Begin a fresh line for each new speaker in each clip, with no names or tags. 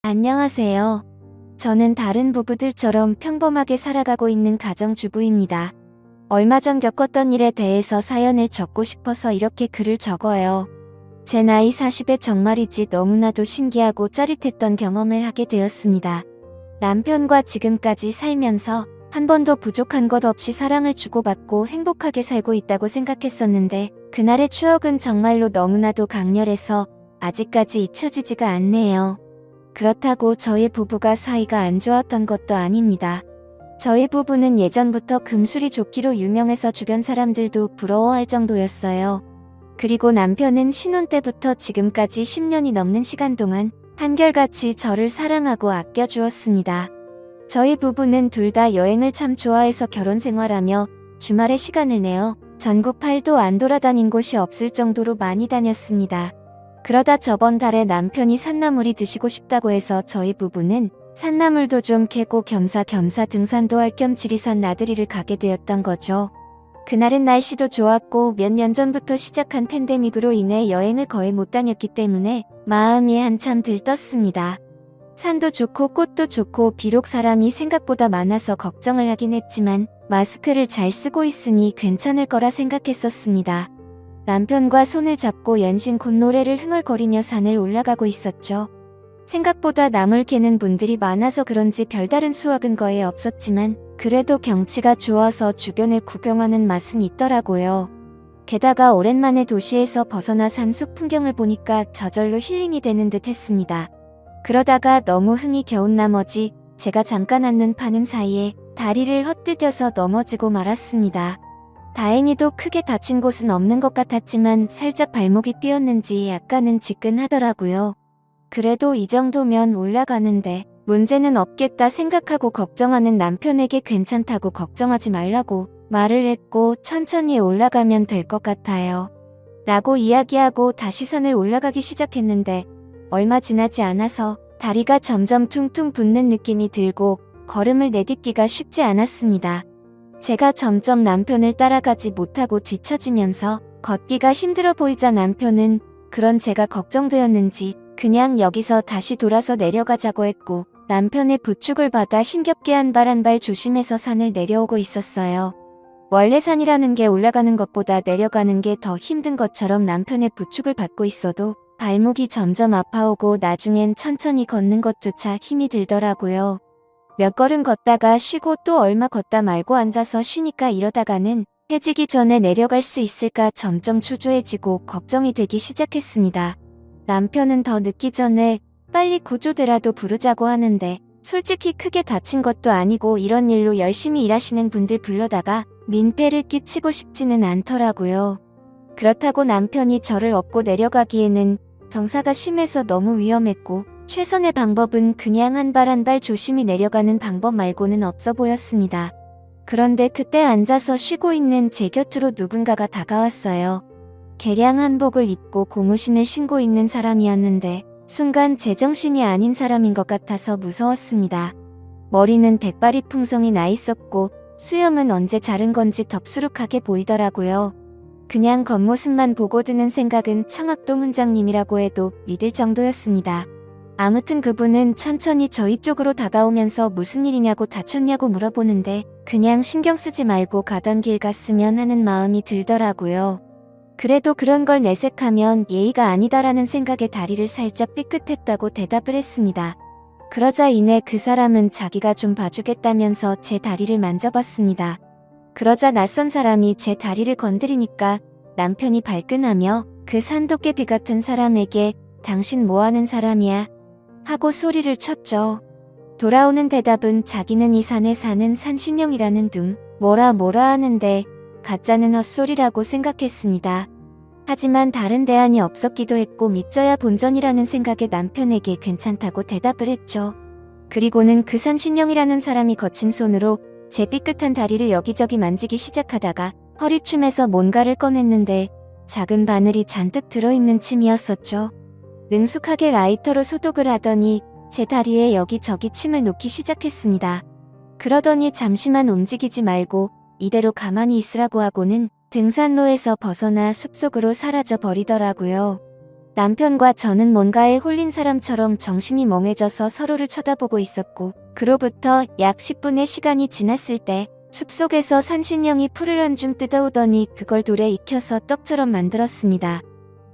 안녕하세요. 저는 다른 부부들처럼 평범하게 살아가고 있는 가정주부입니다. 얼마 전 겪었던 일에 대해서 사연을 적고 싶어서 이렇게 글을 적어요. 제 나이 40에 정말이지 너무나도 신기하고 짜릿했던 경험을 하게 되었습니다. 남편과 지금까지 살면서 한 번도 부족한 것 없이 사랑을 주고받고 행복하게 살고 있다고 생각했었는데 그날의 추억은 정말로 너무나도 강렬해서 아직까지 잊혀지지가 않네요. 그렇다고 저희 부부가 사이가 안 좋았던 것도 아닙니다. 저희 부부는 예전부터 금술이 좋기로 유명해서 주변 사람들도 부러워할 정도였어요. 그리고 남편은 신혼 때부터 지금까지 10년이 넘는 시간 동안 한결같이 저를 사랑하고 아껴주었습니다. 저희 부부는 둘 다 여행을 참 좋아해서 결혼 생활하며 주말에 시간을 내어 전국 8도 안 돌아다닌 곳이 없을 정도로 많이 다녔습니다. 그러다 저번 달에 남편이 산나물이 드시고 싶다고 해서 저희 부부는 산나물도 좀 캐고 겸사겸사 등산도 할 겸 지리산 나들이를 가게 되었던 거죠. 그날은 날씨도 좋았고 몇 년 전부터 시작한 팬데믹으로 인해 여행을 거의 못 다녔기 때문에 마음이 한참 들떴습니다. 산도 좋고 꽃도 좋고 비록 사람이 생각보다 많아서 걱정을 하긴 했지만 마스크를 잘 쓰고 있으니 괜찮을 거라 생각했었습니다. 남편과 손을 잡고 연신 콧노래를 흥얼거리며 산을 올라가고 있었죠. 생각보다 나물 캐는 분들이 많아서 그런지 별다른 수확은 거의 없었지만 그래도 경치가 좋아서 주변을 구경하는 맛은 있더라고요. 게다가 오랜만에 도시에서 벗어나 산속 풍경을 보니까 저절로 힐링이 되는 듯 했습니다. 그러다가 너무 흥이 겨운 나머지 제가 잠깐 앉는 파는 사이에 다리를 헛디뎌서 넘어지고 말았습니다. 다행히도 크게 다친 곳은 없는 것 같았지만 살짝 발목이 삐었는지 약간은 지끈하더라고요. 그래도 이 정도면 올라가는데 문제는 없겠다 생각하고 걱정하는 남편에게 괜찮다고 걱정하지 말라고 말을 했고 천천히 올라가면 될 것 같아요. 라고 이야기하고 다시 산을 올라가기 시작했는데 얼마 지나지 않아서 다리가 점점 퉁퉁 붓는 느낌이 들고 걸음을 내딛기가 쉽지 않았습니다. 제가 점점 남편을 따라가지 못하고 뒤처지면서 걷기가 힘들어 보이자 남편은 그런 제가 걱정되었는지 그냥 여기서 다시 돌아서 내려가자고 했고 남편의 부축을 받아 힘겹게 한 발 한 발 조심해서 산을 내려오고 있었어요. 원래 산이라는 게 올라가는 것보다 내려가는 게 더 힘든 것처럼 남편의 부축을 받고 있어도 발목이 점점 아파오고 나중엔 천천히 걷는 것조차 힘이 들더라고요. 몇 걸음 걷다가 쉬고 또 얼마 걷다 말고 앉아서 쉬니까 이러다가는 해지기 전에 내려갈 수 있을까 점점 초조해지고 걱정이 되기 시작했습니다. 남편은 더 늦기 전에 빨리 구조대라도 부르자고 하는데 솔직히 크게 다친 것도 아니고 이런 일로 열심히 일하시는 분들 불러다가 민폐를 끼치고 싶지는 않더라고요. 그렇다고 남편이 저를 업고 내려가기에는 경사가 심해서 너무 위험했고 최선의 방법은 그냥 한 발 한 발 조심히 내려가는 방법 말고는 없어 보였습니다. 그런데 그때 앉아서 쉬고 있는 제 곁으로 누군가가 다가왔어요. 개량 한복을 입고 고무신을 신고 있는 사람이었는데 순간 제정신이 아닌 사람인 것 같아서 무서웠습니다. 머리는 백발이 풍성이 나 있었고 수염은 언제 자른 건지 덥수룩하게 보이더라고요. 그냥 겉모습만 보고 드는 생각은 청학도 훈장님이라고 해도 믿을 정도였습니다. 아무튼 그분은 천천히 저희 쪽으로 다가오면서 무슨 일이냐고 다쳤냐고 물어보는데 그냥 신경 쓰지 말고 가던 길 갔으면 하는 마음이 들더라고요. 그래도 그런 걸 내색하면 예의가 아니다라는 생각에 다리를 살짝 삐끗했다고 대답을 했습니다. 그러자 이내 그 사람은 자기가 좀 봐주겠다면서 제 다리를 만져봤습니다. 그러자 낯선 사람이 제 다리를 건드리니까 남편이 발끈하며 그 산도깨비 같은 사람에게 당신 뭐하는 사람이야? 하고 소리를 쳤죠. 돌아오는 대답은 자기는 이 산에 사는 산신령이라는 둥 뭐라 하는데 가짜는 헛소리라고 생각했습니다. 하지만 다른 대안이 없었기도 했고 믿져야 본전이라는 생각에 남편에게 괜찮다고 대답을 했죠. 그리고는 그 산신령이라는 사람이 거친 손으로 제 삐끗한 다리를 여기저기 만지기 시작하다가 허리춤에서 뭔가를 꺼냈는데 작은 바늘이 잔뜩 들어있는 침이었었죠. 능숙하게 라이터로 소독을 하더니 제 다리에 여기저기 침을 놓기 시작했습니다. 그러더니 잠시만 움직이지 말고 이대로 가만히 있으라고 하고는 등산로에서 벗어나 숲속으로 사라져 버리더라고요. 남편과 저는 뭔가에 홀린 사람처럼 정신이 멍해져서 서로를 쳐다보고 있었고, 그로부터 약 10분의 시간이 지났을 때 숲속에서 산신령이 풀을 한 줌 뜯어오더니 그걸 돌에 익혀서 떡처럼 만들었습니다.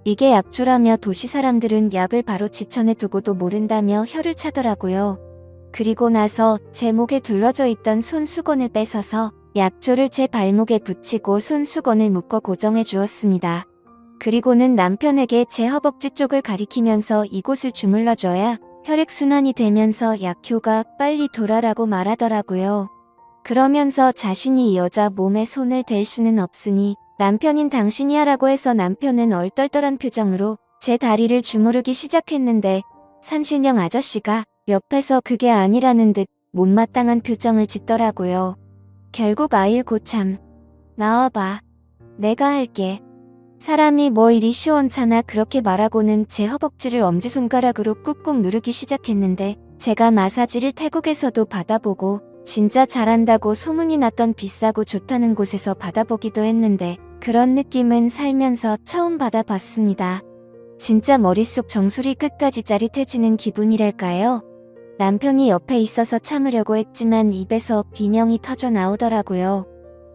이게 약초라며 도시 사람들은 약을 바로 지천에 두고도 모른다며 혀를 차더라고요. 그리고 나서 제 목에 둘러져 있던 손수건을 뺏어서 약초를 제 발목에 붙이고 손수건을 묶어 고정해 주었습니다. 그리고는 남편에게 제 허벅지 쪽을 가리키면서 이곳을 주물러줘야 혈액순환이 되면서 약효가 빨리 돌아라고 말하더라고요. 그러면서 자신이 이 여자 몸에 손을 댈 수는 없으니 남편인 당신이 하라고 해서 남편은 얼떨떨한 표정으로 제 다리를 주무르기 시작했는데 산신령 아저씨가 옆에서 그게 아니라는 듯 못마땅한 표정을 짓더라고요. 결국 아이고 참. 나와봐. 내가 할게. 사람이 뭐 이리 시원찮아 그렇게 말하고는 제 허벅지를 엄지손가락으로 꾹꾹 누르기 시작했는데 제가 마사지를 태국에서도 받아보고 진짜 잘한다고 소문이 났던 비싸고 좋다는 곳에서 받아보기도 했는데 그런 느낌은 살면서 처음 받아봤습니다. 진짜 머릿속 정수리 끝까지 짜릿해지는 기분이랄까요? 남편이 옆에 있어서 참으려고 했지만 입에서 비명이 터져 나오더라고요.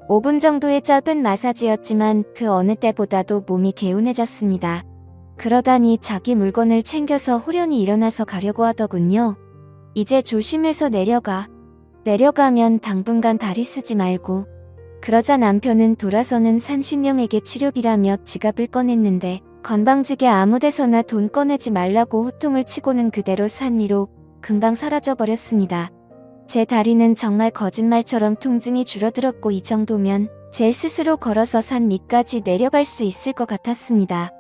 5분 정도의 짧은 마사지였지만 그 어느 때보다도 몸이 개운해졌습니다. 그러다니 자기 물건을 챙겨서 호련히 일어나서 가려고 하더군요. 이제 조심해서 내려가. 내려가면 당분간 다리 쓰지 말고. 그러자 남편은 돌아서는 산신령에게 치료비라며 지갑을 꺼냈는데 건방지게 아무데서나 돈 꺼내지 말라고 호통을 치고는 그대로 산 위로 금방 사라져버렸습니다. 제 다리는 정말 거짓말처럼 통증이 줄어들었고 이 정도면 제 스스로 걸어서 산 밑까지 내려갈 수 있을 것 같았습니다.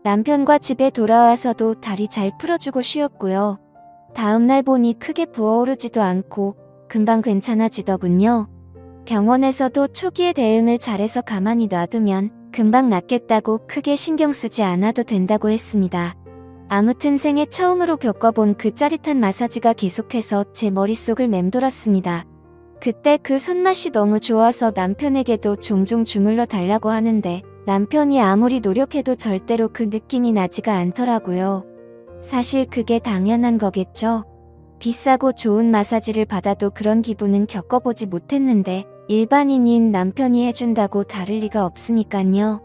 남편과 집에 돌아와서도 다리 잘 풀어주고 쉬었고요. 다음날 보니 크게 부어오르지도 않고 금방 괜찮아지더군요. 병원에서도 초기에 대응을 잘해서 가만히 놔두면 금방 낫겠다고 크게 신경 쓰지 않아도 된다고 했습니다. 아무튼 생애 처음으로 겪어본 그 짜릿한 마사지가 계속해서 제 머릿속을 맴돌았습니다. 그때 그 손맛이 너무 좋아서 남편에게도 종종 주물러 달라고 하는데 남편이 아무리 노력해도 절대로 그 느낌이 나지가 않더라고요. 사실 그게 당연한 거겠죠. 비싸고 좋은 마사지를 받아도 그런 기분은 겪어보지 못했는데 일반인인 남편이 해준다고 다를 리가 없으니깐요.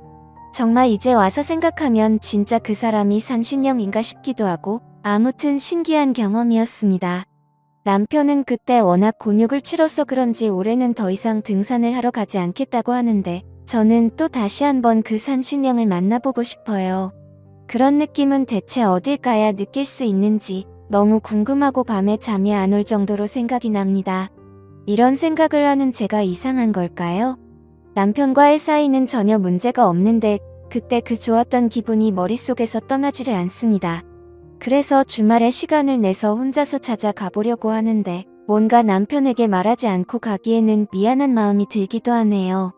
정말 이제 와서 생각하면 진짜 그 사람이 산신령인가 싶기도 하고 아무튼 신기한 경험이었습니다. 남편은 그때 워낙 곤욕을 치러서 그런지 올해는 더 이상 등산을 하러 가지 않겠다고 하는데 저는 또 다시 한번 그 산신령을 만나보고 싶어요. 그런 느낌은 대체 어딜 가야 느낄 수 있는지 너무 궁금하고 밤에 잠이 안 올 정도로 생각이 납니다. 이런 생각을 하는 제가 이상한 걸까요? 남편과의 사이는 전혀 문제가 없는데 그때 그 좋았던 기분이 머릿속에서 떠나지를 않습니다. 그래서 주말에 시간을 내서 혼자서 찾아가 보려고 하는데 뭔가 남편에게 말하지 않고 가기에는 미안한 마음이 들기도 하네요.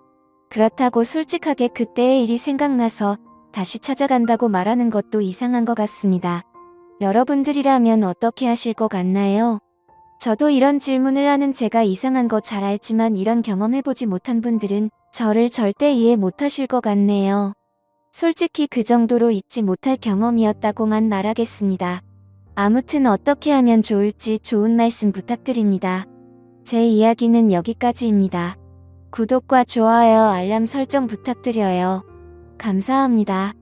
그렇다고 솔직하게 그때의 일이 생각나서 다시 찾아간다고 말하는 것도 이상한 것 같습니다. 여러분들이라면 어떻게 하실 것 같나요? 저도 이런 질문을 하는 제가 이상한 거 잘 알지만 이런 경험해보지 못한 분들은 저를 절대 이해 못하실 것 같네요. 솔직히 그 정도로 잊지 못할 경험이었다고만 말하겠습니다. 아무튼 어떻게 하면 좋을지 좋은 말씀 부탁드립니다. 제 이야기는 여기까지입니다. 구독과 좋아요, 알람 설정 부탁드려요. 감사합니다.